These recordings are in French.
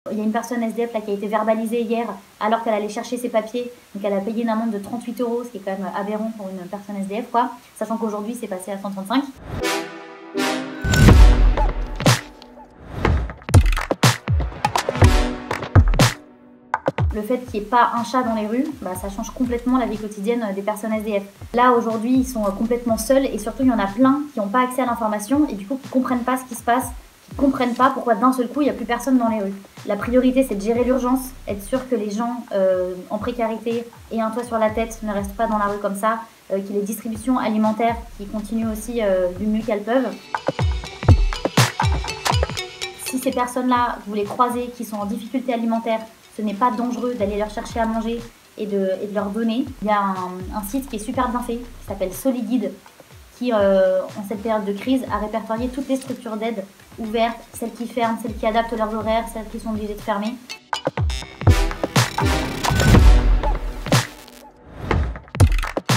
Il y a une personne SDF là, qui a été verbalisée hier alors qu'elle allait chercher ses papiers. Donc elle a payé une amende de 38 €, ce qui est quand même aberrant pour une personne SDF, quoi. Sachant qu'aujourd'hui, c'est passé à 135. Le fait qu'il n'y ait pas un chat dans les rues, ça change complètement la vie quotidienne des personnes SDF. Là, aujourd'hui, ils sont complètement seuls et surtout, il y en a plein qui n'ont pas accès à l'information et du coup, qui ne comprennent pas ce qui se passe, qui ne comprennent pas pourquoi d'un seul coup, il n'y a plus personne dans les rues. La priorité, c'est de gérer l'urgence, être sûr que les gens en précarité et un toit sur la tête ne restent pas dans la rue comme ça, qu'il y ait des distributions alimentaires qui continuent aussi du mieux qu'elles peuvent. Si ces personnes-là, vous les croisez, qui sont en difficulté alimentaire, ce n'est pas dangereux d'aller leur chercher à manger et de leur donner. Il y a un site qui est super bien fait, qui s'appelle Soliguide, qui, en cette période de crise, a répertorié toutes les structures d'aide ouvertes, celles qui ferment, celles qui adaptent leurs horaires, celles qui sont obligées de fermer.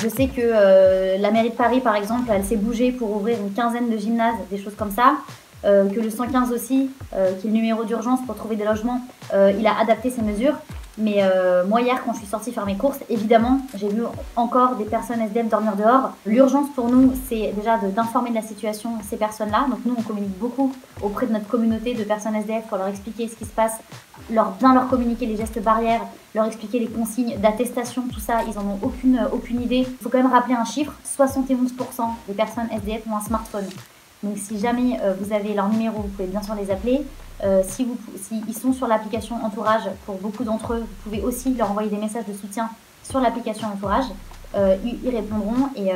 Je sais que la mairie de Paris, par exemple, elle s'est bougée pour ouvrir une quinzaine de gymnases, des choses comme ça. Que le 115 aussi, qui est le numéro d'urgence pour trouver des logements, il a adapté ses mesures. Mais moi hier, quand je suis sortie faire mes courses, évidemment, j'ai vu encore des personnes SDF dormir dehors. L'urgence pour nous, c'est déjà d'informer de la situation ces personnes-là. Donc nous, on communique beaucoup auprès de notre communauté de personnes SDF pour leur expliquer ce qui se passe, bien leur communiquer les gestes barrières, leur expliquer les consignes d'attestation, tout ça, ils en ont aucune idée. Il faut quand même rappeler un chiffre, 71% des personnes SDF ont un smartphone. Donc si jamais vous avez leur numéro, vous pouvez bien sûr les appeler. Si ils sont sur l'application Entourage, pour beaucoup d'entre eux, vous pouvez aussi leur envoyer des messages de soutien sur l'application Entourage. Ils répondront et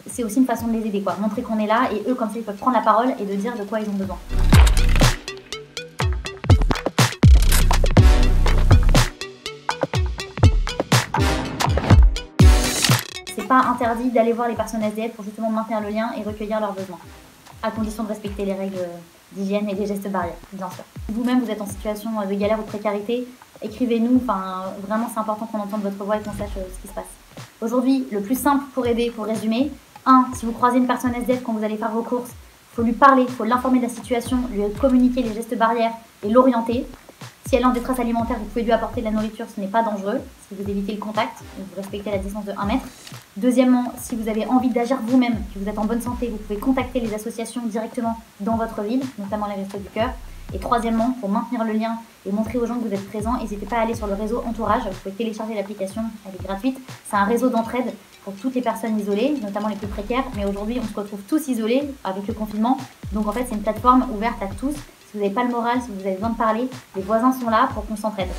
c'est aussi une façon de les aider, quoi. Montrer qu'on est là et eux, comme ça, ils peuvent prendre la parole et de dire de quoi ils ont besoin. C'est pas interdit d'aller voir les personnes SDF pour justement maintenir le lien et recueillir leurs besoins, à condition de respecter les règles d'hygiène et des gestes barrières, bien sûr. Si vous-même vous êtes en situation de galère ou de précarité, écrivez-nous, vraiment c'est important qu'on entende votre voix et qu'on sache ce qui se passe. Aujourd'hui, le plus simple pour aider, pour résumer, 1. Si vous croisez une personne SDF quand vous allez faire vos courses, il faut lui parler, il faut l'informer de la situation, lui communiquer les gestes barrières et l'orienter. Si elle est en détresse alimentaire, vous pouvez lui apporter de la nourriture, ce n'est pas dangereux, si vous évitez le contact, vous respectez la distance de 1 mètre. Deuxièmement, si vous avez envie d'agir vous-même, que vous êtes en bonne santé, vous pouvez contacter les associations directement dans votre ville, notamment les Restos du Cœur. Et troisièmement, pour maintenir le lien et montrer aux gens que vous êtes présents, n'hésitez pas à aller sur le réseau Entourage, vous pouvez télécharger l'application, elle est gratuite. C'est un réseau d'entraide pour toutes les personnes isolées, notamment les plus précaires, mais aujourd'hui on se retrouve tous isolés avec le confinement, donc en fait c'est une plateforme ouverte à tous. Si vous n'avez pas le moral, si vous avez besoin de parler, les voisins sont là pour qu'on s'entraide.